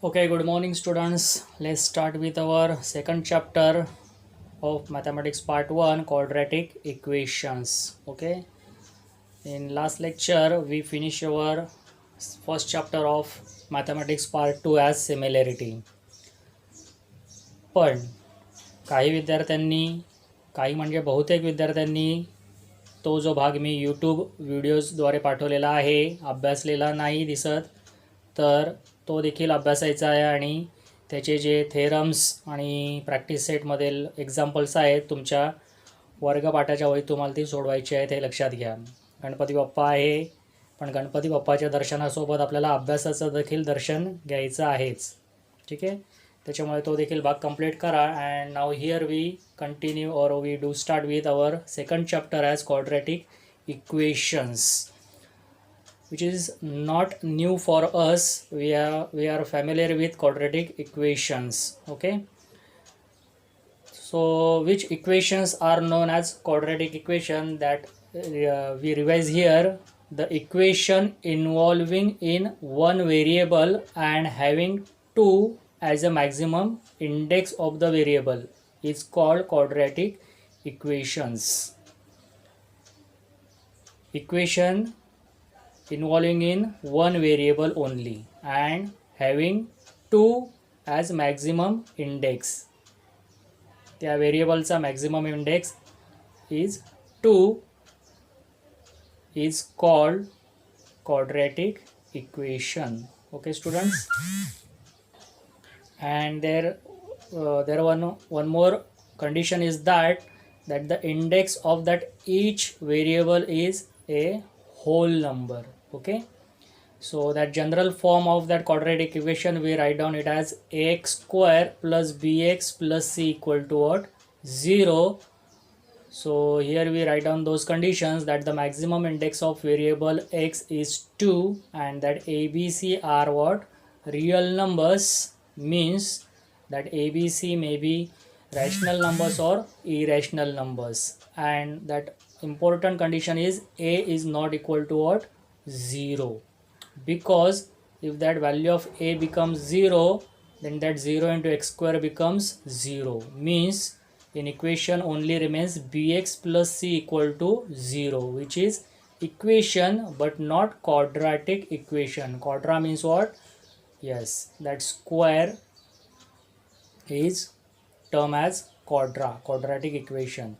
Okay, good morning, students. Let's start with our second chapter of mathematics part 1, quadratic equations. Okay, in last lecture we finished our first chapter of mathematics part 2 as similarity. पण काही विद्यार्थ्यांनी काही म्हणजे बहुतेक विद्यार्थ्यांनी तो जो भाग मी यूट्यूब व्हिडिओजद्वारे पाठवलेला आहे अभ्यासलेला नाही दिसत, तर तो देखील अभ्यासायचा आहे आणि त्याचे जे थेरम्स आणि प्रॅक्टिस सेटमधील एक्झाम्पल्स आहेत तुमच्या वर्गपाठाच्या वहीत तुम्हाला ती सोडवायची आहेत हे लक्षात घ्या. गणपती बाप्पा आहे, पण गणपती बाप्पाच्या दर्शनासोबत आपल्याला अभ्यासाचं देखील दर्शन घ्यायचं आहेच. ठीक आहे, त्याच्यामुळे तो देखील भाग कंप्लीट करा. And now here we continue और we do start with our second chapter as quadratic equations, which is not new for us. We are familiar with quadratic equations. Okay, so which equations are known as quadratic equation? That we revise here. The equation involving in one variable and having two as a maximum index of the variable is called quadratic equations. Equation involving in one variable only and having two as maximum index. त्या व्हेरिएबलचा maximum index is 2 is called quadratic equation. Okay, students, and there one more condition is that the index of that each variable is a whole number. Okay, so that general form of that quadratic equation we write down it as ax square plus bx plus c equal to what? 0. So here we write down those conditions that the maximum index of variable x is 2 and that a b c are what? Real numbers, means that a b c may be rational numbers or irrational numbers, and that important condition is a is not equal to what? 0, because if that value of a becomes 0, then that 0 into x square becomes 0, means in equation only remains bx plus c equal to 0, which is equation but not quadratic equation. Quadra means what? Yes, that square is term as quadratic equation.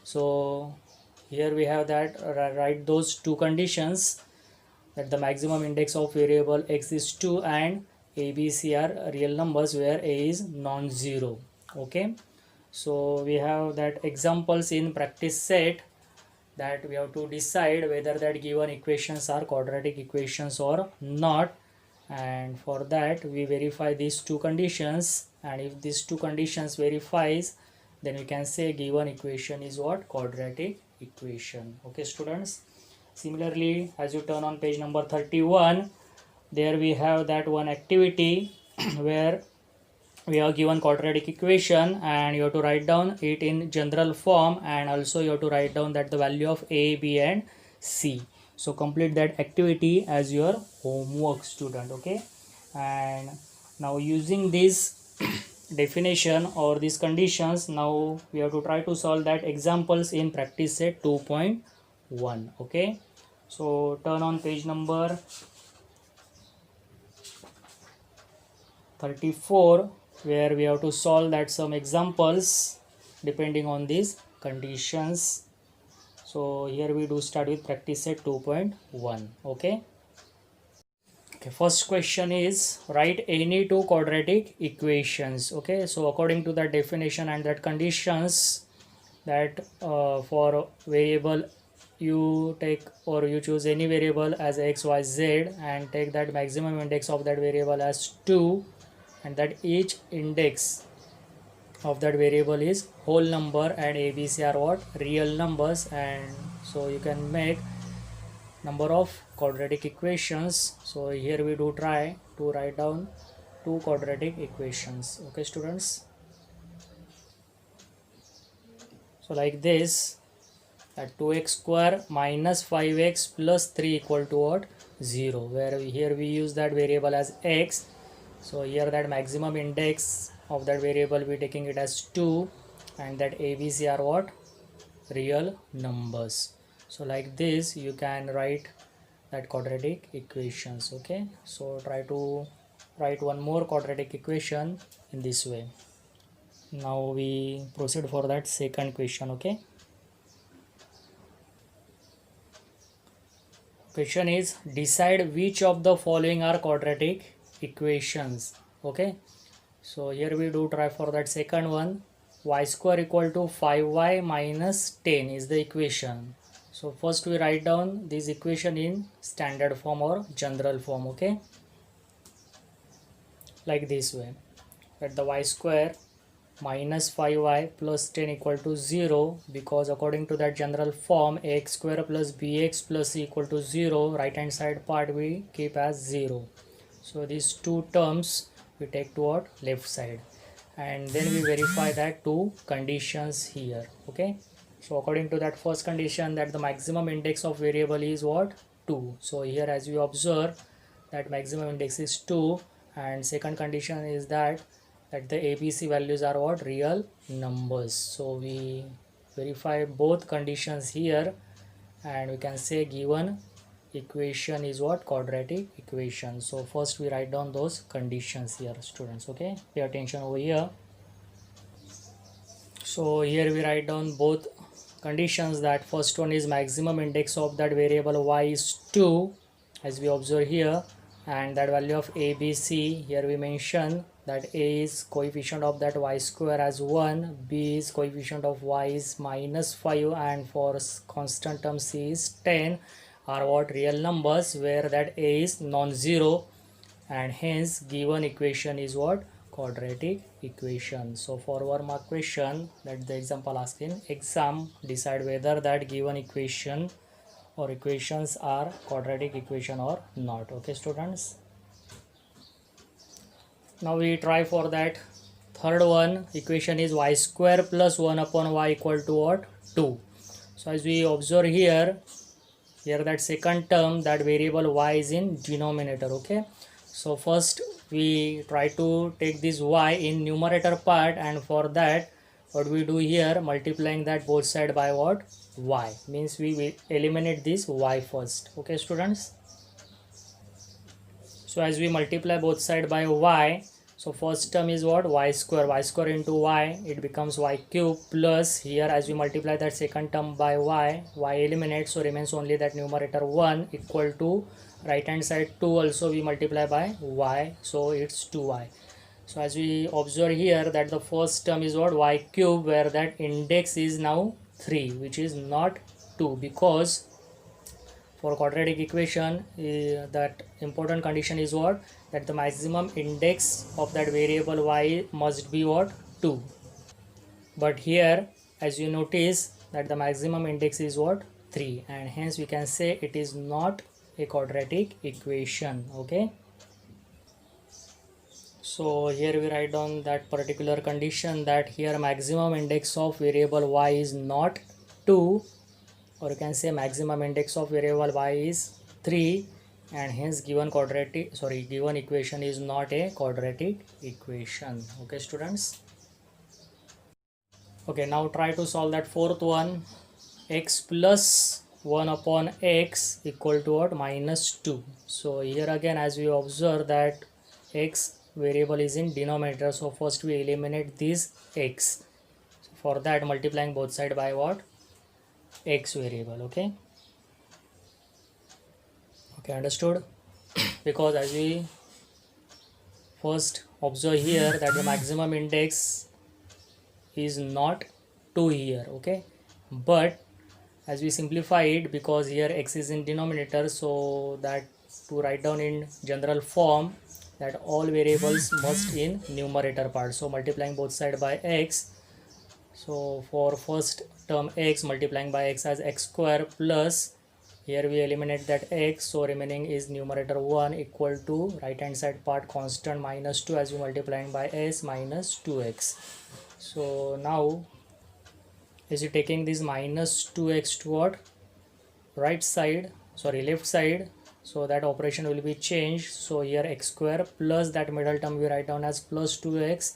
So here we have that write those two conditions, that the maximum index of variable x is 2 and a b c are real numbers where a is non-zero. Okay, so we have that examples in practice set, that we have to decide whether that given equations are quadratic equations or not, and for that we verify these two conditions, and if these two conditions verifies, then we can say given equation is what? Quadratic equation. Okay, students, similarly as you turn on page number 31, there we have that one activity where we are given quadratic equation and you have to write down it in general form, and also you have to write down that the value of a, b and c. So complete that activity as your homework, student. Okay, and now using this definition or these conditions, now we have to try to solve that examples in practice set 2.1. okay, so turn on page number 34, where we have to solve that some examples depending on these conditions. So here we do start with practice set 2.1. okay, first question is write any two quadratic equations. Okay, so according to that definition and that conditions, that for variable you take or you choose any variable as x, y, z and take that maximum index of that variable as 2, and that each index of that variable is whole number and a, b, c are what? Real numbers, and so you can make number of quadratic equations. So here we do try to write down two quadratic equations. Okay, students, so like this, that 2x square minus 5x plus 3 equal to what? 0, where here we use that variable as x. So here that maximum index of that variable we taking it as 2, and that ABC are what? Real numbers. So like this you can write that quadratic equations. Okay, so try to write one more quadratic equation in this way. Now we proceed for that second question. Okay, question is decide which of the following are quadratic equations. Okay, so here we do try for that second one. Y square equal to 5y minus 10 is the equation. So first we write down this equation in standard form or general form. Okay, like this way, that the y square minus 5y plus 10 equal to 0, because according to that general form ax square plus bx plus c equal to 0, right hand side part we keep as 0. So these two terms we take toward left side, and then we verify that two conditions here. Okay, so according to that first condition, that the maximum index of variable is what? 2. So here as we observe that maximum index is 2, and second condition is that the ABC values are what? Real numbers. So we verify both conditions here, and we can say given equation is what? Quadratic equation. So first we write down those conditions here, students. Okay, pay attention over here. So here we write down both conditions. That first one is maximum index of that variable y is 2, as we observe here, and that value of ABC, here we mention that a is coefficient of that y square as 1, b is coefficient of y is minus 5, and for constant term c is 10, are what? Real numbers, where that a is non-zero, and hence given equation is what? Quadratic equation. So for our mark question, that the example asking exam, decide whether that given equation or equations are quadratic equation or not. Okay, students, now we try for that third one. Equation is y square plus 1 upon y equal to what? 2. So as we observe here that second term, that variable y is in denominator. Okay, so first we try to take this y in numerator part, and for that what we do here, multiplying that both side by what? Y, means we will eliminate this y first. Okay, students, so as we multiply both side by y, so first term is what? Y square into y, it becomes y cube, plus here as we multiply that second term by y eliminates, so remains only that numerator 1 equal to right hand side 2 also we multiply by y, so it's 2y. So as we observe here that the first term is what? Y cube, where that index is now 3, which is not 2, because for quadratic equation that important condition is what? That the maximum index of that variable y must be what? 2. But here as you notice that the maximum index is what? 3, and hence we can say it is not a quadratic equation. Okay, so here we write down that particular condition, that here maximum index of variable y is not 2, or you can say maximum index of variable y is 3, and hence given given equation is not a quadratic equation. Okay, students, okay, now try to solve that fourth one. X plus 1 upon x equal to what? Minus 2. So here again as we observe that x variable is in denominator, so first we eliminate this x. So for that multiplying both side by what? X variable. Okay, understood. Because as we first observe here that the maximum index is not 2 here. Okay, but as we simplify it, because here x is in denominator, so that to write down in general form, that all variables must in numerator part, so multiplying both side by x. So for first term x, multiplying by x as x square, plus here we eliminate that x, so remaining is numerator 1 equal to right hand side part constant minus 2, as we multiplying by s minus 2x. So now is it taking this minus 2x to what? Right side, left side, so that operation will be changed. So here x square plus that middle term we write down as plus 2x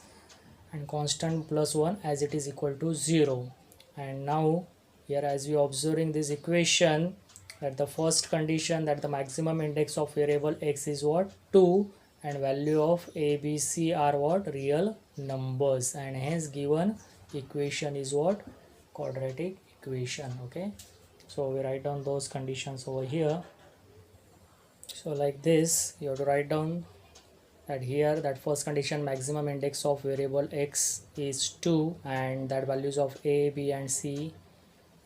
and constant plus 1 as it is equal to 0. And now here as we observing this equation, that the first condition that the maximum index of variable x is what, 2, and value of a, b, c are what, real numbers, and hence given equation is what, quadratic equation. Okay, so we write down those conditions over here. So like this you have to write down that here that first condition maximum index of variable x is 2 and that values of a, b and c,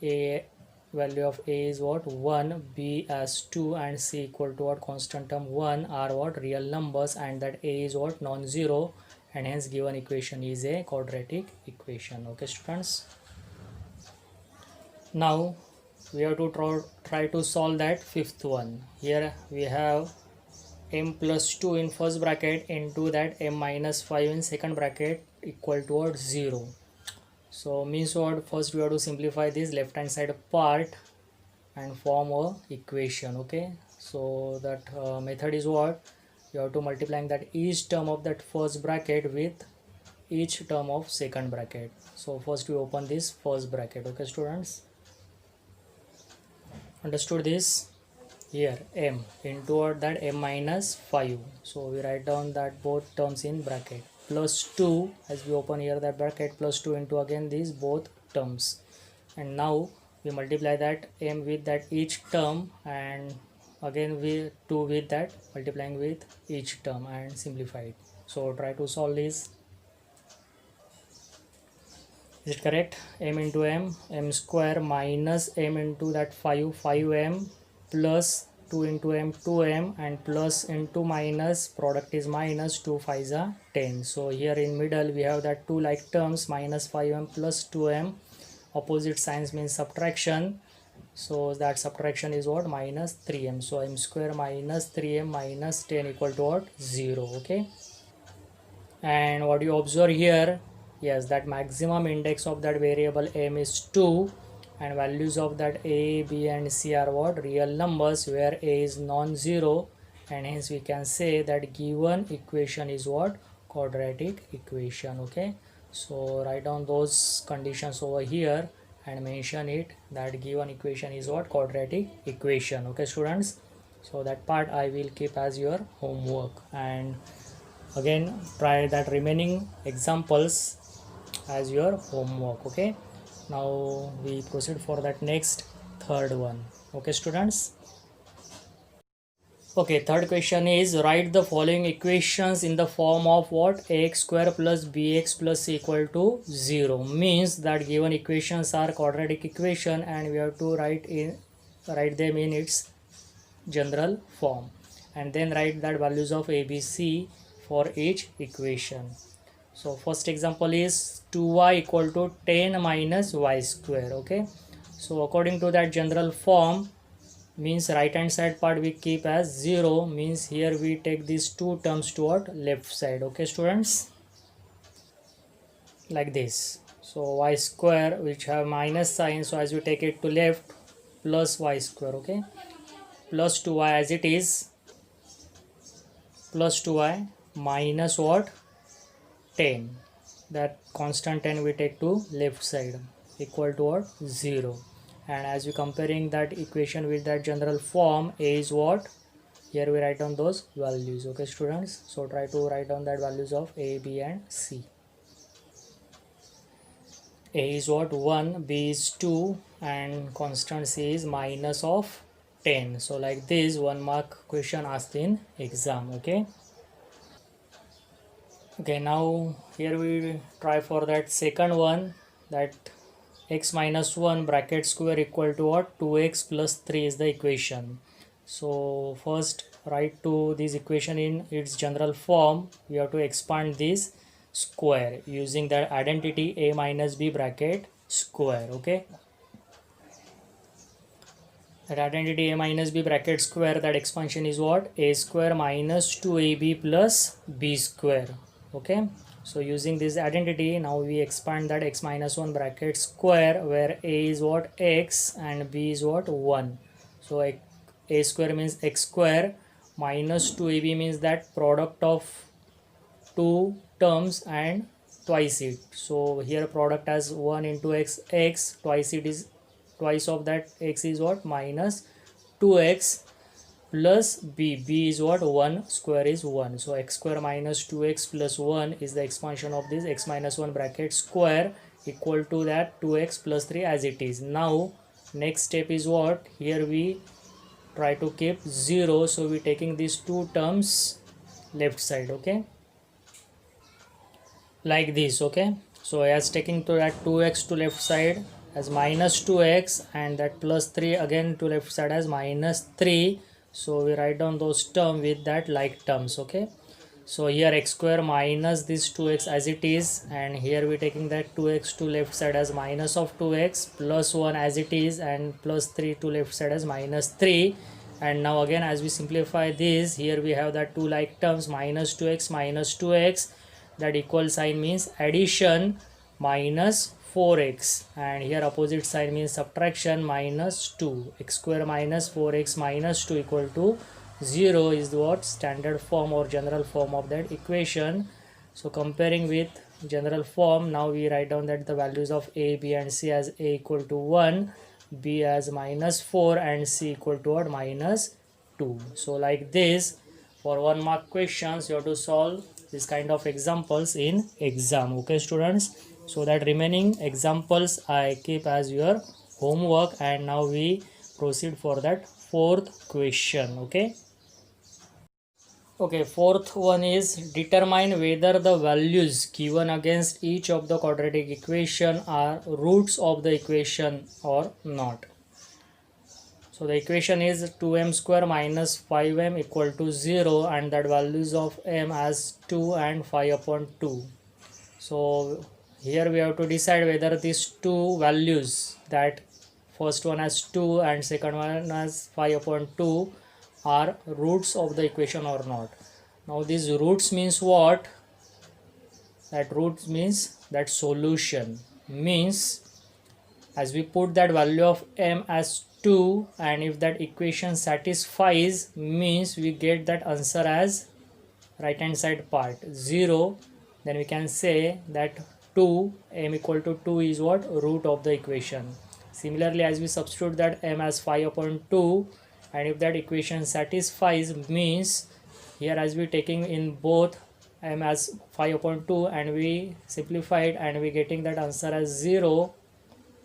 a value of a is what, 1, b as 2 and c equal to what, constant term 1 are what, real numbers, and that a is what, non-zero, and hence given equation is a quadratic equation. Okay students, now we have to try to solve that fifth one. Here we have m plus 2 in first bracket into that m minus 5 in second bracket equal to what, 0. So means what, first we have to simplify this left hand side part and form a equation. Okay, so that method is what, you have to multiplying that each term of that first bracket with each term of second bracket. So first we open this first bracket. Okay students, understood this? Here m into that m minus 5, so we write down that both terms in bracket, plus 2 as we open here that bracket, plus 2 into again these both terms, and now we multiply that m with that each term and again we 2 with that multiplying with each term and simplify it. So try to solve this. Is it correct? M into m square minus m into that 5m plus 2 into m 2m and plus into minus, product is minus, 2 5s are 10. So here in middle we have that two like terms, minus 5m plus 2m, opposite signs means subtraction, so that subtraction is what, minus 3m. So m square minus 3m minus 10 equal to what, 0. Okay, and what you observe here, yes, that maximum index of that variable m is 2 and values of that a, b and c are what, real numbers, where a is non-zero, and hence we can say that given equation is what, quadratic equation. Okay, so write down those conditions over here and mention it that given equation is what, quadratic equation. Okay students, so that part I will keep as your homework, and again try that remaining examples as your homework. Okay, now we proceed for that next third one. Okay students, okay, third question is write the following equations in the form of what, ax square plus bx plus c equal to 0, means that given equations are quadratic equation and we have to write them in its general form, and then write that values of a, b, c for each equation. So first example is 2y equal to 10 minus y square. Okay, so according to that general form, means right hand side part we keep as 0, means here we take these two terms toward left side. Okay students, like this. So y square which have minus sign, so as we take it to left, plus y square. Okay, plus 2y as it is, plus 2y minus what, 10, that constant 10 we take to left side, equal to what, 0. And as we comparing that equation with that general form, a is what, here we write down those values. Okay students, so try to write down that values of a, b and c. A is what, 1, b is 2 and constant c is minus of 10. So like this 1 mark question asked in exam. Okay, okay, now here we try for that second one, that x minus 1 bracket square equal to what, 2x plus 3 is the equation. So first write to this equation in its general form, we have to expand this square using that identity a minus b bracket square. Okay, that identity a minus b bracket square, that expansion is what, a square minus 2ab plus b square. Okay, so using this identity now we expand that x minus 1 bracket square, where a is what, x and b is what, 1. So a square means x square minus 2ab means that product of two terms and twice it. So here product as 1 into x, twice it is, twice of that x is what, minus 2x plus b is what, 1 square is 1. So x square minus 2x plus 1 is the expansion of this x minus 1 bracket square equal to that 2x plus 3 as it is. Now next step is what, here we try to keep 0, so we taking these two terms left side, okay, like this, okay. So as taking to that 2x to left side as minus 2x and that plus 3 again to left side as minus 3. So we write down those terms with that like terms, okay. So here x square minus this 2x as it is, and here we taking that 2x to left side as minus of 2x plus 1 as it is, and plus 3 to left side as minus 3. And now again as we simplify this, here we have that two like terms minus 2x, that equal sign means addition minus 4x, and here opposite sign means subtraction minus 2. X square minus 4x minus 2 equal to 0 is what standard form or general form of that equation. So comparing with general form, now we write down that the values of a, b and c as a equal to 1, b as minus 4 and c equal to what, minus 2. So like this, for 1 mark questions you have to solve this kind of examples in exam, okay students. So that remaining examples I keep as your homework, and now we proceed for that fourth question, okay. Okay, fourth one is determine whether the values given against each of the quadratic equation are roots of the equation or not. So the equation is 2m square minus 5m equal to 0, and that values of m as 2 and 5 upon 2. So here we have to decide whether these two values, that first one as 2 and second one as 5 upon 2, are roots of the equation or not. Now these roots means what? That roots means that solution means as we put that value of m as 2, and if that equation satisfies means we get that answer as right hand side part 0, then we can say that 2 m equal to 2 is what, root of the equation. Similarly as we substitute that m as 5 upon 2, and if that equation satisfies means here as we taking in both m as 5 upon 2 and we simplified and we getting that answer as 0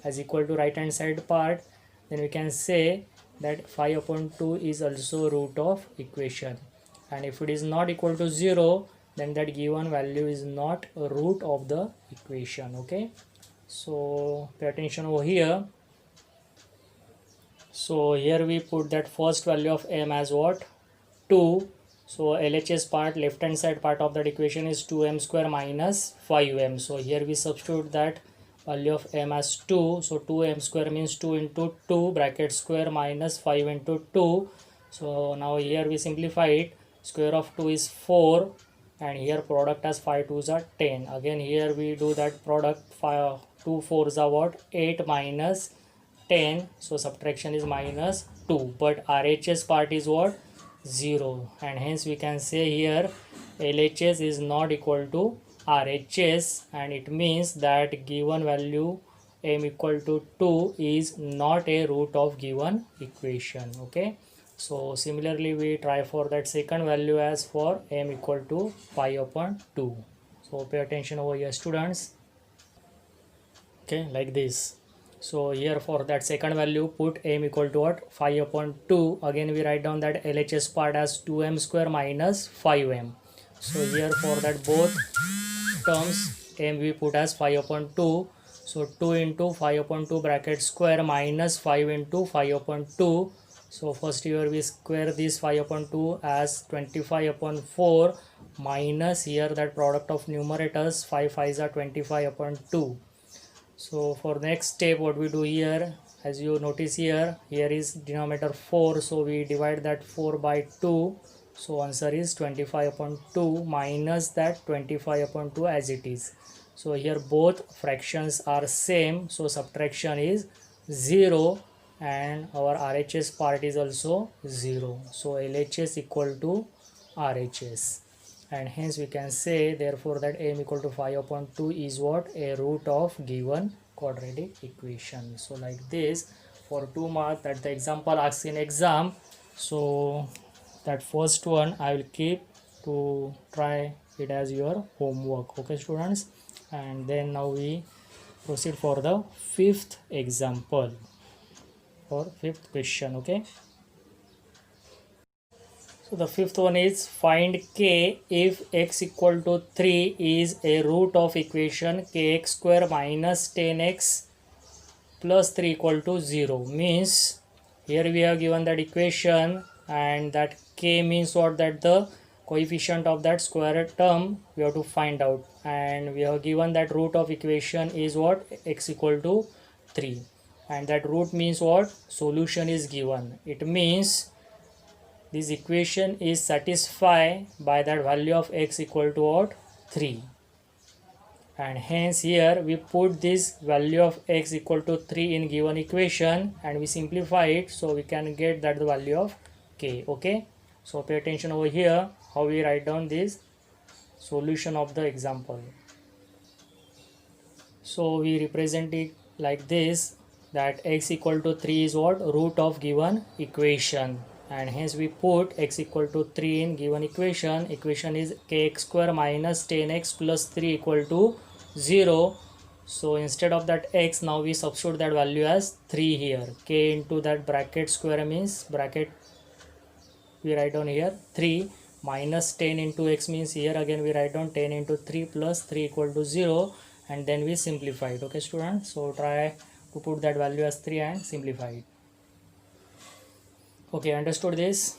as equal to right hand side part, then we can say that 5 upon 2 is also root of equation. And if it is not equal to 0, then that given value is not a root of the equation, okay. So pay attention over here. So here we put that first value of m as what, 2. So LHS part, left hand side part of that equation is 2m square minus 5m. So here we substitute that value of m as 2. So 2m square means 2 into 2 bracket square minus 5 into 2. So now here we simplify it. Square of 2 is 4, and here product as 5 2s are 10. Again here we do that product, 2 4s are what, 8 minus 10. So subtraction is minus 2, but RHS part is what, 0, and hence we can say here LHS is not equal to RHS, and it means that given value m equal to 2 is not a root of given equation, okay. So similarly we try for that second value as for m equal to 5 upon 2. So pay attention over here students, okay, like this. So here for that second value put m equal to what, 5 upon 2. Again we write down that LHS part as 2m square minus 5m. So here for that both terms m we put as 5 upon 2. So 2 into 5 upon 2 bracket square minus 5 into 5 upon 2. So first here we square this 5 upon 2 as 25 upon 4 minus here that product of numerators 5 5s are 25 upon 2. So for next step what we do here, as you notice here is denominator 4, so we divide that 4 by 2. So answer is 25 upon 2 minus that 25 upon 2 as it is. So here both fractions are same, so subtraction is 0, and our RHS part is also 0. So LHS equal to RHS, and hence we can say therefore that m equal to 5 upon 2 is what? A root of given quadratic equation. So like this for 2 marks, that the example asked in exam. So that first one I will keep to try it as your homework. Okay students, and then now we proceed for the fifth example or fifth question. Okay, so the fifth one is find k if x equal to 3 is a root of equation kx square minus 10x plus 3 equal to 0. Means here we have given that equation, and that k means what? That the coefficient of that square term we have to find out, and we have given that root of equation is what? X equal to 3, and that root means what? Solution is given. It means this equation is satisfied by that value of x equal to what? 3, and hence here we put this value of x equal to 3 in given equation and we simplify it, so we can get that the value of k. Okay, so pay attention over here how we write down this solution of the example. So we represent it like this, that x equal to 3 is what? Root of given equation, and hence we put x equal to 3 in given equation. Equation is kx square minus 10x plus 3 equal to 0. So instead of that x, now we substitute that value as 3 here. K into that bracket square means bracket we write down here 3 minus 10 into x means here again we write down 10 into 3 plus 3 equal to 0, and then we simplify it. Okay students, so try to put that value as 3 and simplify it. Okay, understood this?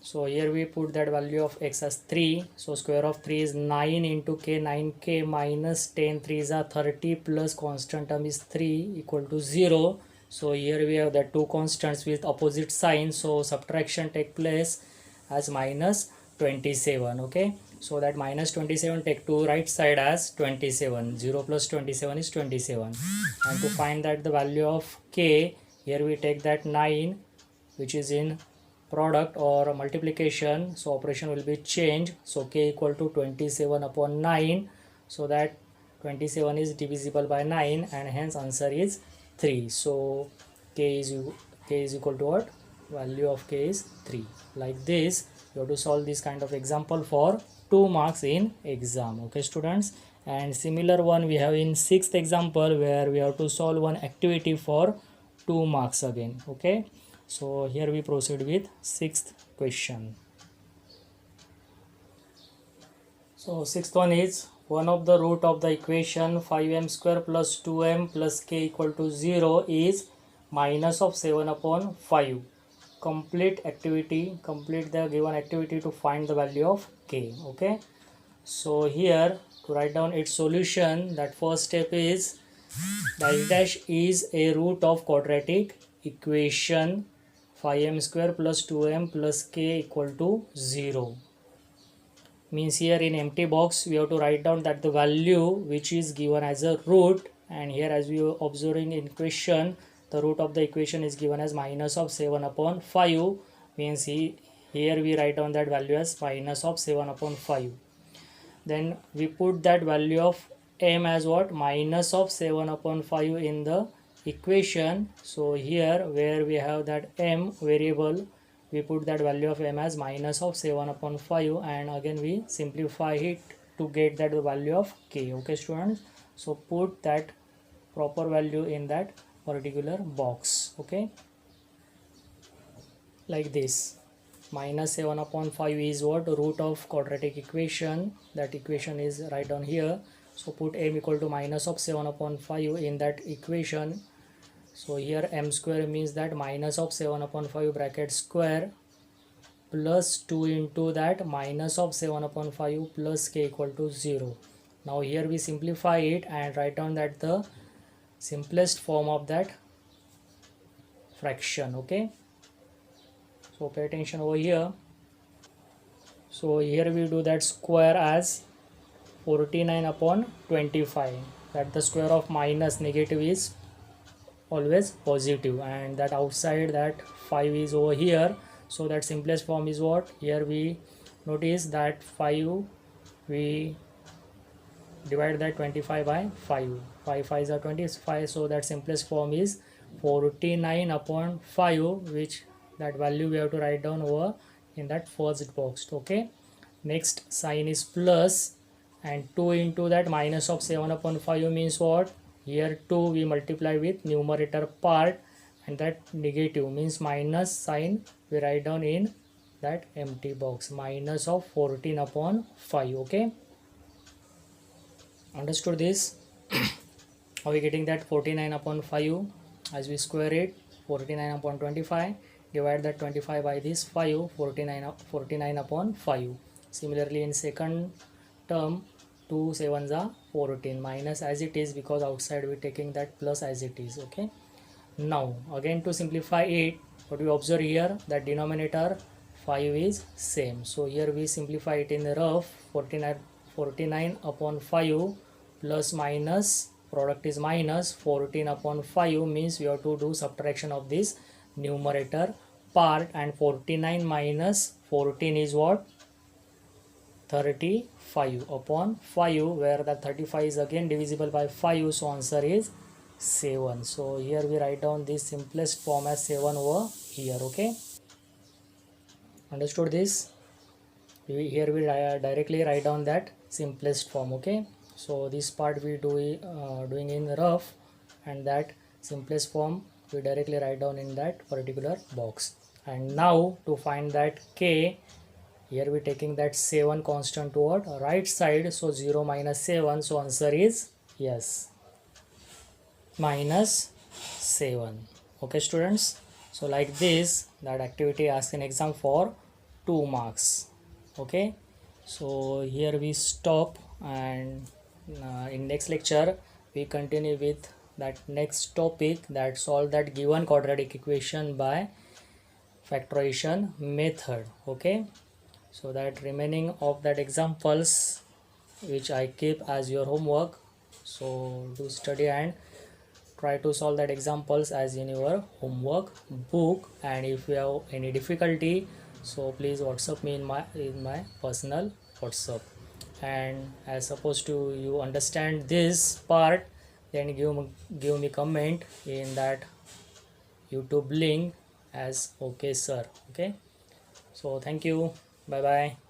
So here we put that value of x as 3. So square of 3 is 9 into k, 9k minus 10, 3s are 30 plus constant term is 3 equal to 0. So here we have the two constants with opposite sign, so subtraction take place as minus 27. Okay, so that minus 27 take to right side as 27. 0 plus 27 is 27, and to find that the value of k, here we take that 9 which is in product or multiplication, so operation will be changed. So k equal to 27 upon 9, so that 27 is divisible by 9 and hence answer is 3. So k is equal to what? Value of k is 3. Like this you have to solve this kind of example for 2 marks in exam. Okay students, and similar one we have in sixth example where we have to solve one activity for 2 marks again. Okay, so here we proceed with sixth question. So sixth one is one of the root of the equation 5m square plus 2m plus k equal to 0 is minus of 7 upon 5. Complete activity, complete the given activity to find the value of k. Okay, so here to write down its solution, that first step is dash dash is a root of quadratic equation 5m square plus 2m plus k equal to 0. Means here in empty box we have to write down that the value which is given as a root, and here as we are observing in question the root of the equation is given as minus of 7 upon 5. Means here we write down that value as minus of 7 upon 5. Then we put that value of m as what? Minus of 7 upon 5 in the equation. So here where we have that m variable, we put that value of m as minus of 7 upon 5, and again we simplify it to get that value of k. Okay students, so put that proper value in that particular box. Okay, like this. Minus 7 upon 5 is what? Root of quadratic equation. That equation is right down here. So put m equal to minus of 7 upon 5 in that equation. So here m square means that minus of 7 upon 5 bracket square plus 2 into that minus of 7 upon 5 plus k equal to 0. Now here we simplify it and write down that the simplest form of that fraction. Okay, so pay attention over here. So here we do that square as 49 upon 25, that the square of minus negative is always positive, and that outside that 5 is over here. So that simplest form is what? Here we notice that 5, we divide that 25 by 5. 5 5s are 25, so that simplest form is 49 upon 5, which that value we have to write down over in that first box. Okay, next sign is plus, and 2 into that minus of 7 upon 5 means what? Here 2 we multiply with numerator part, and that negative means minus sign we write down in that empty box, minus of 14 upon 5. Okay, understood this? Are we getting that 49 upon 5? As we square it, 49 upon 25, divide that 25 by this 5, 49 upon 5. Similarly in second term, 2 7s are 14, minus as it is because outside we taking that plus as it is. Okay, now again to simplify it, what we observe here, that denominator 5 is same, so here we simplify it in the rough. 49 upon 5 plus minus, product is minus 14 upon 5 means we have to do subtraction of this numerator part, and 49 minus 14 is what? 35 upon 5, where the 35 is again divisible by 5, so answer is 7. So here we write down this simplest form as 7 over here. Okay, understood this? Here we directly write down that simplest form. Okay, so this part we doing in rough, and that simplest form we directly write down in that particular box. And now to find that k, here we taking that 7 constant toward right side, so 0 minus 7, so answer is yes, minus 7. Okay students, so like this that activity asked in exam for 2 marks. Okay, so here we stop, and in next lecture we continue with that next topic, that solve that given quadratic equation by factorization method. Okay, so that remaining of that examples which I keep as your homework, so do study and try to solve that examples as in your homework book. And if you have any difficulty, so please WhatsApp me in my personal WhatsApp. And as supposed to you understand this part, then give me comment in that YouTube link as okay sir. Okay, so thank you, bye bye.